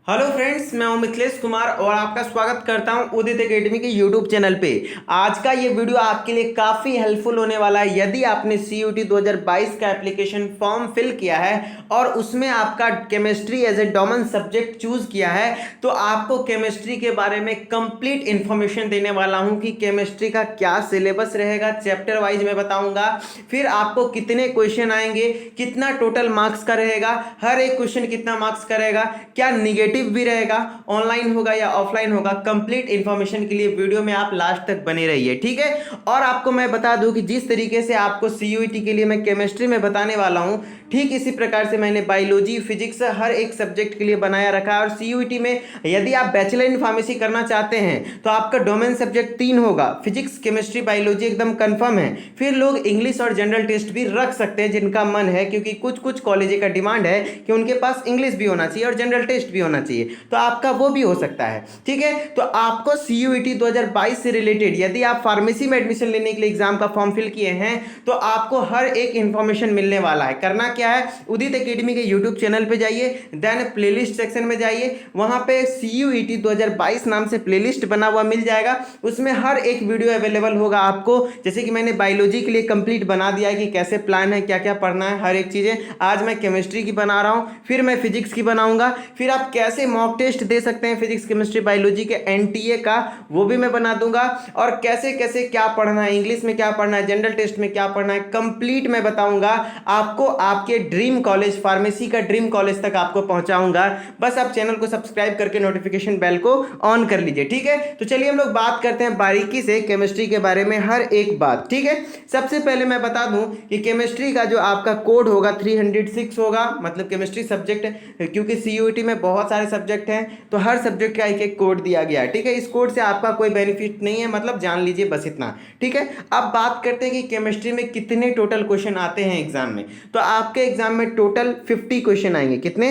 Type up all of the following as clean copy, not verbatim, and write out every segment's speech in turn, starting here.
Hello friends, मैं हूं मिथिलेश कुमार और आपका स्वागत करता हूं उदित एकेडमी के यूट्यूब चैनल पे। आज का ये वीडियो आपके लिए काफ़ी हेल्पफुल होने वाला है। यदि आपने CUET 2022 का एप्लीकेशन फॉर्म फिल किया है और उसमें आपका chemistry as a common subject choose किया है, तो आपको केमिस्ट्री के बारे में कंप्लीट इन्फॉर्मेशन देने वाला हूं कि केमिस्ट्री का क्या सिलेबस रहेगा, चैप्टर वाइज मैं बताऊंगा। फिर आपको कितने क्वेश्चन आएंगे, कितना टोटल मार्क्स का रहेगा, हर एक क्वेश्चन कितना मार्क्स का रहेगा, क्या निगेटिव भी रहेगा, ऑनलाइन होगा या ऑफलाइन होगा। कंप्लीट इंफॉर्मेशन के लिए वीडियो में आप लास्ट तक बने रहिए, ठीक है। और आपको मैं बता दूं कि जिस तरीके से आपको CUET के लिए मैं केमिस्ट्री में बताने वाला हूं, ठीक इसी प्रकार से मैंने बायोलॉजी, फिजिक्स हर एक सब्जेक्ट के लिए बनाया रखा है। और CUET में यदि आप बैचलर इन फार्मेसी करना चाहते हैं तो आपका डोमेन सब्जेक्ट 3 होगा, फिजिक्स, केमिस्ट्री, बायोलॉजी एकदम कंफर्म है। फिर लोग इंग्लिश और जनरल टेस्ट भी रख सकते हैं जिनका मन है, क्योंकि कुछ कुछ कॉलेज का डिमांड है कि उनके पास इंग्लिश भी होना चाहिए और जनरल टेस्ट भी होना चाहिए, तो आपका वो भी हो सकता है, ठीक है। तो आपको CUET 2022 से रिलेटेड, यदि आप फार्मेसी में एडमिशन लेने के लिए एग्जाम का फॉर्म फिल किए हैं, तो आपको हर एक इंफॉर्मेशन मिलने वाला है। करना क्या है, उदित एकेडमी के यूट्यूब चैनल पे जाइए, देन प्लेलिस्ट सेक्शन में जाइए, वहां पे CUET 2022 नाम से प्लेलिस्ट बना हुआ मिल जाएगा। उसमें हर एक वीडियो अवेलेबल होगा आपको। जैसे कि मैंने बायोलॉजी के लिए कंप्लीट बना दिया है कि कैसे प्लान है, क्या क्या पढ़ना है, हर एक चीजें। आज मैं केमिस्ट्री की बना रहा हूं, फिर मैं फिजिक्स की बनाऊंगा, फिर आप कैसे मॉक टेस्ट दे सकते हैं फिजिक्स, केमिस्ट्री, बायोलॉजी के NTA का, वो भी मैं बना दूंगा। और कैसे कैसे क्या पढ़ना है, इंग्लिश में क्या पढ़ना है, जनरल टेस्ट में क्या पढ़ना है, कंप्लीट मैं बताऊंगा आपको। आपके ड्रीम कॉलेज, फार्मेसी का ड्रीम कॉलेज तक आपको पहुंचाऊंगा। बस आप चैनल को सब्सक्राइब करके नोटिफिकेशन बेल को ऑन कर लीजिए, ठीक है। तो चलिए हम लोग बात करते हैं बारीकी से केमिस्ट्री के बारे में, हर एक बात, ठीक है। सबसे पहले मैं बता दूं कि केमिस्ट्री का जो आपका कोड होगा 306 होगा, मतलब केमिस्ट्री सब्जेक्ट, क्योंकि CUET में बहुत सारे सब्जेक्ट हैं तो हर सब्जेक्ट का एक एक कोड दिया गया है, ठीक है। इस कोड से आपका कोई बेनिफिट नहीं है, मतलब जान लीजिए बस इतना, ठीक है। अब बात करते हैं कि केमिस्ट्री में कितने टोटल क्वेश्चन आते हैं एग्जाम में। तो आपके एग्जाम में टोटल 50 क्वेश्चन आएंगे। कितने?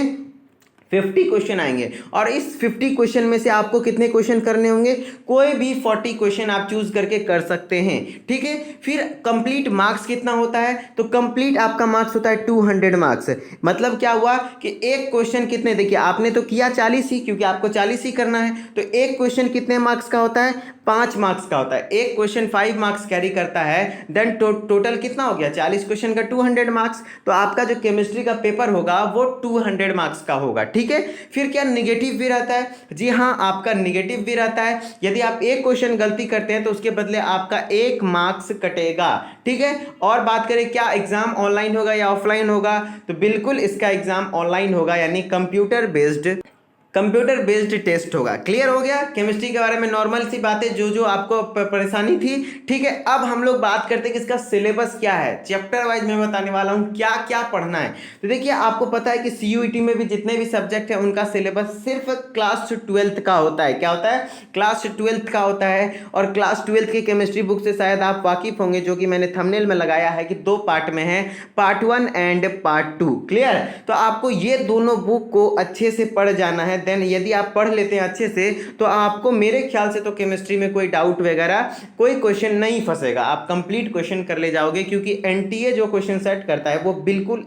50 क्वेश्चन आएंगे। और इस 50 क्वेश्चन में से आपको कितने क्वेश्चन करने होंगे? कोई भी 40 क्वेश्चन आप चूज करके कर सकते हैं, ठीक है। फिर कंप्लीट मार्क्स कितना होता है? तो कंप्लीट आपका मार्क्स होता है 200 मार्क्स। मतलब क्या हुआ कि एक क्वेश्चन कितने, देखिए आपने तो किया 40 ही, क्योंकि आपको 40 ही करना है, तो एक क्वेश्चन कितने मार्क्स का होता है? 5 मार्क्स का होता है। एक क्वेश्चन 5 मार्क्स कैरी करता है, देन टोटल कितना हो गया? 40 क्वेश्चन का 200 मार्क्स। तो आपका जो केमिस्ट्री का पेपर होगा वो 200 मार्क्स का होगा, ठीक है। फिर क्या निगेटिव भी रहता है? जी हाँ, आपका निगेटिव भी रहता है। यदि आप एक क्वेश्चन गलती करते हैं तो उसके बदले आपका 1 मार्क्स कटेगा, ठीक है। और बात करें क्या एग्जाम ऑनलाइन होगा या ऑफलाइन होगा, तो बिल्कुल इसका एग्जाम ऑनलाइन होगा, यानी कंप्यूटर बेस्ड टेस्ट होगा। क्लियर हो गया केमिस्ट्री के बारे में, नॉर्मल सी बातें जो जो आपको परेशानी थी, ठीक है। अब हम लोग बात करते हैं कि इसका सिलेबस क्या है। चैप्टर वाइज मैं बताने वाला हूं क्या क्या पढ़ना है। तो देखिए आपको पता है कि CUET में भी जितने भी सब्जेक्ट है उनका सिलेबस सिर्फ क्लास 12th का होता है। क्या होता है? क्लास 12th का होता है। और क्लास 12th की केमिस्ट्री बुक से शायद आप वाकिफ होंगे, जो कि मैंने थंबनेल में लगाया है कि 2 पार्ट में है, पार्ट 1 एंड पार्ट 2। क्लियर? तो आपको ये दोनों बुक को अच्छे से पढ़ जाना है। देन यदि आप पढ़ लेते हैं अच्छे से तो आपको मेरे ख्याल से तो केमिस्ट्री में कोई डाउट वगैरह, कोई क्वेश्चन नहीं फंसेगा, आप कंप्लीट क्वेश्चन कर ले जाओगे। क्योंकि NTA जो क्वेश्चन सेट करता है वो बिल्कुल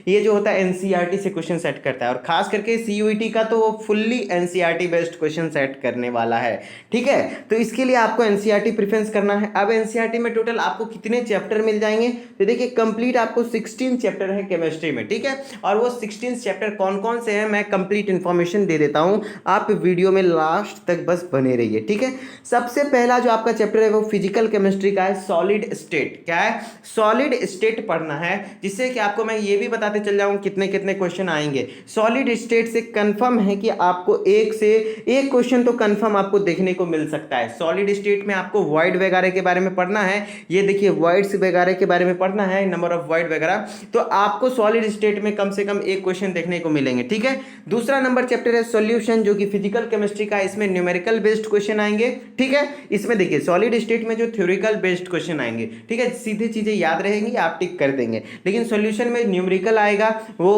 ये जो होता है NCERT से क्वेश्चन सेट करता है। और खास करके CUET का तो वो fully NCERT based question set करने वाला है, ठीक है। तो इसके लिए आपको NCERT प्रेफरेंस करना है। अब NCERT में टोटल आपको कितने चैप्टर मिल जाएंगे? तो देखिए कंप्लीट आपको 16 चैप्टर है केमिस्ट्री में, ठीक है। और वो 16 चैप्टर कौन कौन से हैं मैं कंप्लीट इंफॉर्मेशन दे देता हूं, आप वीडियो में लास्ट तक बस बने रहिए, ठीक है। सबसे पहला जो आपका चैप्टर है वो फिजिकल केमिस्ट्री का है, सॉलिड स्टेट। क्या है? सॉलिड स्टेट पढ़ना है, जिससे कि आपको मैं ये भी बताते चल जाऊं कितने कितने क्वेश्चन आएंगे। सॉलिड स्टेट से कंफर्म है कि आपको एक से एक क्वेश्चन तो कंफर्म आपको देखने को मिल सकता है। सॉलिड स्टेट में आपको वॉइड वगैरह के बारे में पढ़ना है, ये देखिए वॉइड्स वगैरह के बारे में पढ़ना है, नंबर ऑफ वॉइड वगैरह। तो आपको सॉलिड स्टेट में कम से कम एक क्वेश्चन देखने को मिलेंगे, ठीक है। दूसरा नंबर चैप्टर है सॉल्यूशन, जो कि फिजिकल केमिस्ट्री का है। इसमें न्यूमेरिकल बेस्ड क्वेश्चन आएंगे, ठीक है। इसमें देखिए सॉलिड स्टेट में जो थ्योरिकल बेस्ड क्वेश्चन आएंगे, ठीक है, सीधी चीजें याद रहेंगी, आप टिक कर देंगे। लेकिन सॉल्यूशन में न्यूमेरिकल आएगा, वो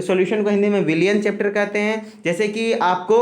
सॉल्यूशन को हिंदी में विलियन चैप्टर कहते हैं। जैसे कि आपको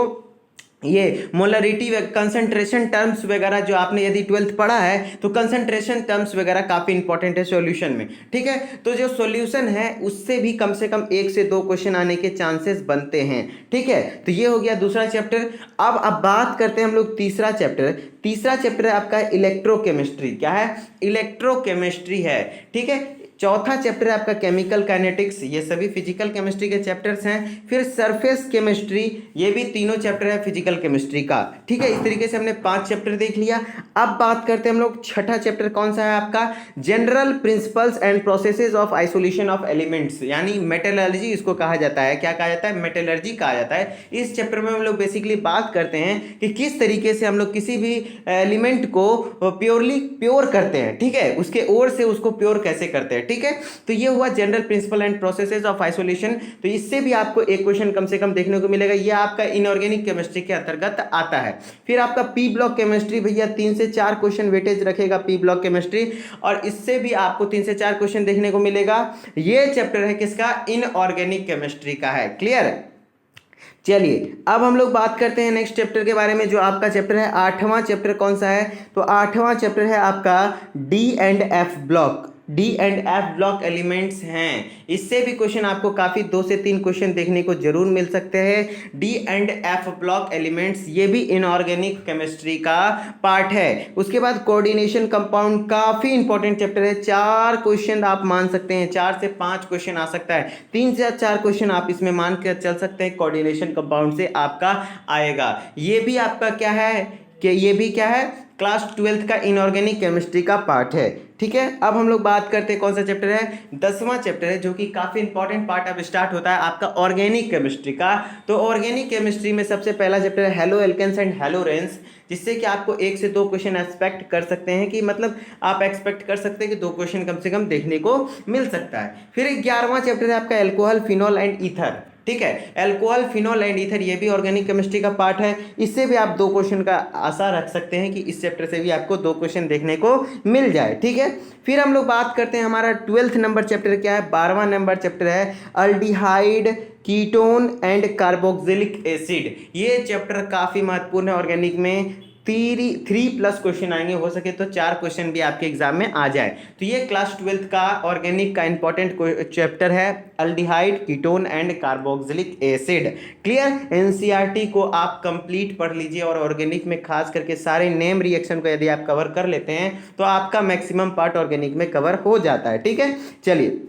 ये मोलरिटी कंसंट्रेशन टर्म्स वगैरह जो आपने यदि 12th पढ़ा है तो कंसंट्रेशन टर्म्स वगैरह काफ़ी इंपॉर्टेंट है सॉल्यूशन में, ठीक है। तो जो सॉल्यूशन है उससे भी कम से कम 1 से 2 क्वेश्चन आने के चांसेस बनते हैं, ठीक है। तो ये हो गया दूसरा चैप्टर। अब बात करते हैं हम लोग तीसरा चैप्टर। तीसरा चैप्टर है आपका इलेक्ट्रोकेमिस्ट्री। क्या है? इलेक्ट्रोकेमिस्ट्री है, ठीक है। चौथा चैप्टर है आपका केमिकल काइनेटिक्स, ये सभी फिजिकल केमिस्ट्री के चैप्टर्स हैं। फिर सरफेस केमिस्ट्री, ये भी तीनों चैप्टर है फिजिकल केमिस्ट्री का, ठीक है। इस तरीके से हमने 5 चैप्टर देख लिया। अब बात करते हैं हम लोग छठा चैप्टर कौन सा है आपका? General principles and processes of isolation of elements, यानी मेटलर्जी इसको कहा जाता है। क्या कहा जाता है? मेटलर्जी कहा जाता है। इस चैप्टर में हम लोग बेसिकली बात करते हैं कि किस तरीके से हम लोग किसी भी एलिमेंट को प्योर करते हैं, ठीक है, उसके ओर से उसको प्योर कैसे करते हैं, ठीक है। तो ये हुआ general principle and processes of isolation. तो इससे भी आपको एक क्वेश्चन कम से कम देखने को मिलेगा। ये आपका इनऑर्गेनिक केमिस्ट्री के अंतर्गत आता है। फिर आपका पी ब्लॉक केमिस्ट्री, भैया 3 से 4 क्वेश्चन वेटेज रखेगा पी ब्लॉक केमिस्ट्री, और इससे भी आपको 3 से 4 क्वेश्चन देखने को मिलेगा। ये चैप्टर है किसका? इनऑर्गेनिक केमिस्ट्री का है। क्लियर? चलिए अब हम लोग बात करते हैं नेक्स्ट चैप्टर के बारे में, जो आपका चैप्टर है 8वां चैप्टर कौन सा है? तो 8वां चैप्टर है आपका D and F block. D and F block elements हैं। इससे भी क्वेश्चन आपको काफ़ी 2 से 3 क्वेश्चन देखने को जरूर मिल सकते हैं। D and F block elements, ये भी इनऑर्गेनिक केमिस्ट्री का पार्ट है। उसके बाद कोऑर्डिनेशन कंपाउंड, काफ़ी इंपॉर्टेंट चैप्टर है। 4 क्वेश्चन आप मान सकते हैं, 4 से 5 क्वेश्चन आ सकता है। 3 से 4 क्वेश्चन आप इसमें मान कर चल सकते हैं, कोऑर्डिनेशन कंपाउंड से आपका आएगा। ये भी आपका क्या है कि ये भी क्या है? क्लास 12th का इनऑर्गेनिक केमिस्ट्री का पार्ट है, ठीक है। अब हम लोग बात करते हैं कौन सा चैप्टर है? 10वां चैप्टर है, जो कि काफ़ी इंपॉर्टेंट पार्ट अब स्टार्ट होता है आपका ऑर्गेनिक केमिस्ट्री का। तो ऑर्गेनिक केमिस्ट्री में सबसे पहला चैप्टर है हेलो एल्केन्स एंड हेलोरेंस, जिससे कि आपको 1 से 2 क्वेश्चन एक्सपेक्ट कर सकते हैं, कि मतलब आप एक्सपेक्ट कर सकते हैं कि 2 क्वेश्चन कम से कम देखने को मिल सकता है। फिर 11वां चैप्टर है आपका एल्कोहल, फिनॉल एंड ईथर, ठीक है। एल्कोहल, फिनॉल एंड ईथर, ये भी ऑर्गेनिक केमिस्ट्री का पार्ट है। इससे भी आप 2 क्वेश्चन का आशा रख सकते हैं कि इस चैप्टर से भी आपको 2 क्वेश्चन देखने को मिल जाए, ठीक है। फिर हम लोग बात करते हैं हमारा 12th नंबर चैप्टर क्या है? 12वां नंबर चैप्टर है aldehyde, ketone and carboxylic acid. ये चैप्टर काफ़ी महत्वपूर्ण है ऑर्गेनिक में। 3+ क्वेश्चन आएंगे, हो सके तो 4 क्वेश्चन भी आपके एग्जाम में आ जाए। तो ये क्लास 12th का ऑर्गेनिक का इंपॉर्टेंट चैप्टर है, aldehyde, ketone and carboxylic acid. Clear? NCERT को आप कंप्लीट पढ़ लीजिए, और ऑर्गेनिक में खास करके सारे नेम रिएक्शन को यदि आप कवर कर लेते हैं तो आपका मैक्सिमम पार्ट ऑर्गेनिक में कवर हो जाता है, ठीक है। चलिए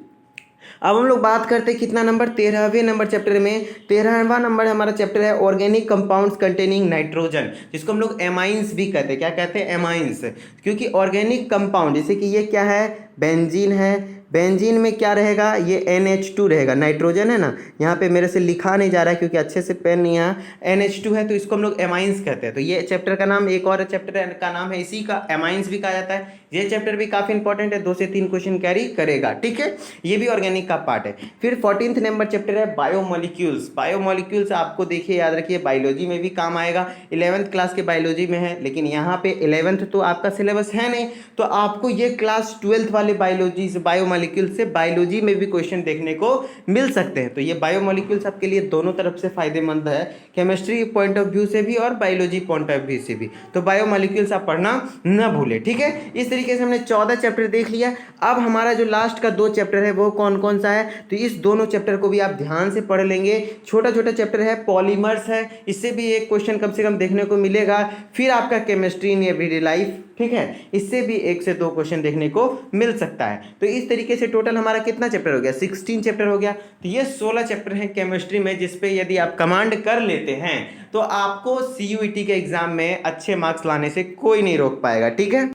अब हम लोग बात करते हैं कितना नंबर? 13वें नंबर चैप्टर में। 13वां नंबर हमारा चैप्टर है ऑर्गेनिक कंपाउंड्स कंटेनिंग नाइट्रोजन, जिसको हम लोग एमाइंस भी कहते हैं। क्या कहते हैं? एमाइंस। क्योंकि ऑर्गेनिक कंपाउंड, जैसे कि ये क्या है? बेंजीन है। बेंजीन में क्या रहेगा? ये NH2 रहेगा, नाइट्रोजन है ना। यहाँ पे मेरे से लिखा नहीं जा रहा है क्योंकि अच्छे से पेन नहीं है। NH2 है, तो इसको हम लोग एमाइंस कहते हैं। तो ये चैप्टर का नाम, एक और चैप्टर का नाम है इसी का, एमाइंस भी कहा जाता है। ये चैप्टर भी काफ़ी इंपॉर्टेंट है, 2 से 3 क्वेश्चन कैरी करेगा, ठीक है। ये भी ऑर्गेनिक का पार्ट है। फिर 14th नंबर चैप्टर है बायोमोलिक्यूल्स। बायोमोलिक्यूल्स आपको देखिए, याद रखिए, बायोलॉजी में भी काम आएगा। 11th क्लास के बायोलॉजी में है, लेकिन यहाँ पे 11th तो आपका सिलेबस है नहीं, तो आपको ये क्लास 12th वाले बायोलॉजी से, बायोमोलिक्यूल से बायोलॉजी में भी क्वेश्चन देखने को मिल सकते हैं। तो ये बायोमोलिक्यूल्स आपके लिए दोनों तरफ से फायदेमंद है, केमिस्ट्री पॉइंट ऑफ व्यू से भी और बायोलॉजी पॉइंट ऑफ व्यू से भी। तो बायोमोलिक्यूल्स आप पढ़ना न भूलें, ठीक है। इस तरीके से हमने 14 चैप्टर देख लिया। अब हमारा जो लास्ट का 2 चैप्टर है वो कौन कौन सा है? तो इस दोनों चैप्टर को भी आप ध्यान से पढ़ लेंगे। छोटा छोटा चैप्टर है, पॉलीमर्स है, इससे भी एक क्वेश्चन कम से कम देखने को मिलेगा। फिर आपका केमिस्ट्री इन एवरीडे लाइफ, ठीक है, इससे भी 1 से 2 क्वेश्चन देखने को मिल सकता है। तो इस तरीके से टोटल हमारा कितना चैप्टर हो गया? 16 चैप्टर हो गया। तो ये 16 चैप्टर हैं केमिस्ट्री में, जिसपे यदि आप कमांड कर लेते हैं तो आपको CUET के एग्जाम में अच्छे मार्क्स लाने से कोई नहीं रोक पाएगा, ठीक है।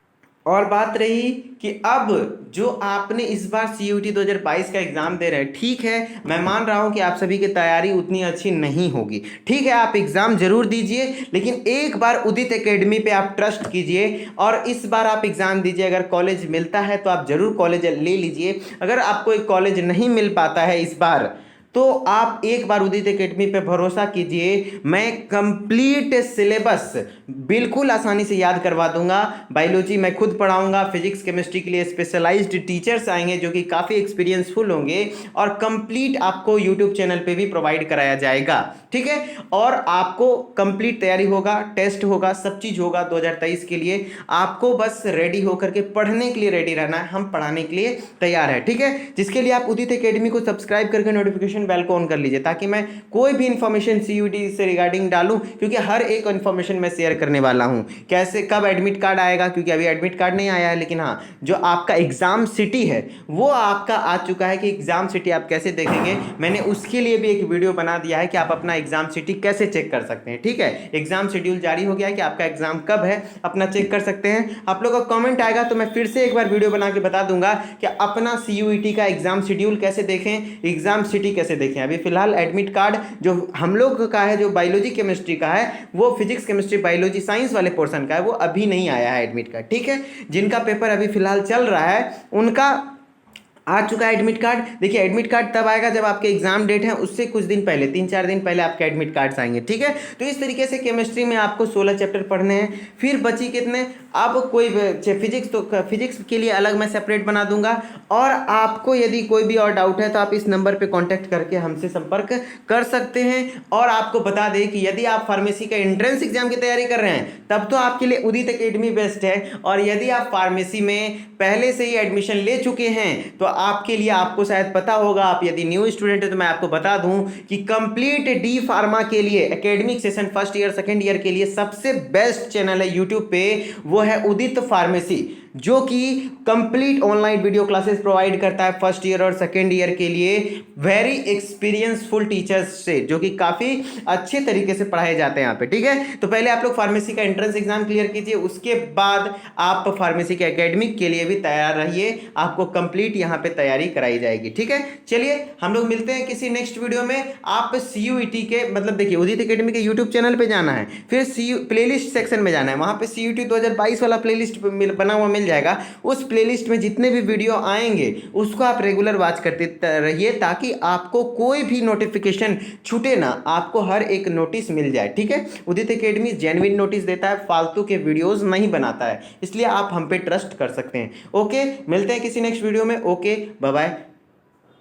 और बात रही कि अब जो आपने इस बार CUET 2022 का एग्ज़ाम दे रहे हैं, ठीक है, मैं मान रहा हूं कि आप सभी की तैयारी उतनी अच्छी नहीं होगी, ठीक है, आप एग्ज़ाम जरूर दीजिए, लेकिन एक बार उदित एकेडमी पे आप ट्रस्ट कीजिए और इस बार आप एग्ज़ाम दीजिए। अगर कॉलेज मिलता है तो आप ज़रूर कॉलेज ले लीजिए। अगर आपको एक कॉलेज नहीं मिल पाता है इस बार, तो आप एक बार उदित एकेडमी पे भरोसा कीजिए, मैं कंप्लीट सिलेबस बिल्कुल आसानी से याद करवा दूंगा। बायोलॉजी मैं खुद पढ़ाऊंगा, फिजिक्स केमिस्ट्री के लिए स्पेशलाइज्ड टीचर्स आएंगे जो कि काफ़ी एक्सपीरियंसफुल होंगे, और कंप्लीट आपको यूट्यूब चैनल पे भी प्रोवाइड कराया जाएगा, ठीक है। और आपको कंप्लीट तैयारी होगा, टेस्ट होगा, सब चीज़ होगा 2023 के लिए। आपको बस रेडी होकर के पढ़ने के लिए रेडी रहना है, हम पढ़ाने के लिए तैयार है, ठीक है। जिसके लिए आप उदित एकेडमी को सब्सक्राइब करके नोटिफिकेशन बेल को ऑन कर लीजिए, ताकि मैं कोई भी इंफॉर्मेशन सीयूटी से रिगार्डिंग डालूं, क्योंकि हर एक इंफॉर्मेशन मैं शेयर करने वाला हूं। कैसे कब एडमिट कार्ड आएगा, क्योंकि अभी एडमिट कार्ड नहीं आया है, लेकिन हाँ जो आपका एग्जाम सिटी है वो आपका आ चुका है कि एग्जाम सिटी आप कैसे देखेंगे। मैंने उसके लिए भी एक वीडियो बना दिया है कि आप अपना एग्जाम सिटी कैसे चेक कर सकते हैं, ठीक है। एग्जाम शेड्यूल जारी हो गया है कि आपका एग्जाम कब है, अपना चेक कर सकते हैं। आप लोगों का कमेंट आएगा तो मैं फिर से एक बार वीडियो बना के बता दूंगा कि अपना सीयूईटी का एग्जाम शेड्यूल कैसे देखें, एग्जाम सिटी कैसे देखें। अभी फिलहाल एडमिट कार्ड जो हम लोग का है, जो बायोलॉजी केमिस्ट्री का है, वो फिजिक्स केमिस्ट्री बायोलॉजी साइंस वाले पोर्शन का है, वो अभी नहीं आया है एडमिट कार्ड, ठीक है। जिनका पेपर अभी फिलहाल चल रहा है उनका आ चुका है एडमिट कार्ड। देखिए एडमिट कार्ड तब आएगा जब आपके एग्जाम डेट है उससे कुछ दिन पहले, 3-4 दिन पहले आपके एडमिट कार्ड्स आएंगे, ठीक है। तो इस तरीके से केमिस्ट्री में आपको 16 चैप्टर पढ़ने हैं। फिर बची कितने, अब कोई फिजिक्स, तो फिजिक्स के लिए अलग मैं सेपरेट बना दूंगा। और आपको यदि कोई भी और डाउट है तो आप इस नंबर पे कांटेक्ट करके हमसे संपर्क कर सकते हैं। और आपको बता दें कि यदि आप फार्मेसी का एंट्रेंस एग्जाम की तैयारी कर रहे हैं तब तो आपके लिए उदित एकेडमी बेस्ट है। और यदि आप फार्मेसी में पहले से ही एडमिशन ले चुके हैं तो आपके लिए, आपको शायद पता होगा, आप यदि न्यू स्टूडेंट है तो मैं आपको बता दूं कि कंप्लीट डी फार्मा के लिए academic session first year second year के लिए सबसे बेस्ट चैनल है यूट्यूब पे, वो है उदित फार्मेसी, जो कि complete online video classes provide करता है फर्स्ट ईयर और सेकंड ईयर के लिए वेरी एक्सपीरियंसफुल टीचर्स से, जो कि काफ़ी अच्छे तरीके से पढ़ाए जाते हैं यहाँ पे, ठीक है। तो पहले आप लोग फार्मेसी का एंट्रेंस एग्जाम क्लियर कीजिए, उसके बाद आप फार्मेसी के एकेडमिक के लिए भी तैयार रहिए, आपको कंप्लीट यहाँ पे तैयारी कराई जाएगी, ठीक है। चलिए हम लोग मिलते हैं किसी नेक्स्ट वीडियो में। आप सीयूईटी के, मतलब देखिए उदित एकेडमी के यूट्यूब चैनल पे जाना है, फिर प्लेलिस्ट सेक्शन में जाना है, वहाँ पे सीयूईटी 2022 वाला प्लेलिस्ट बना हुआ मिल जाएगा। उस प्लेलिस्ट में जितने भी वीडियो आएंगे उसको आप रेगुलर वॉच करते रहिए, ताकि आपको कोई भी नोटिफिकेशन छूटे ना, आपको हर एक नोटिस मिल जाए, ठीक है। उदित एकेडमी जेन्युइन नोटिस देता है, फालतू के वीडियोस नहीं बनाता है, इसलिए आप हम पे ट्रस्ट कर सकते हैं। ओके, मिलते हैं किसी नेक्स्ट वीडियो में। Okay, bye bye.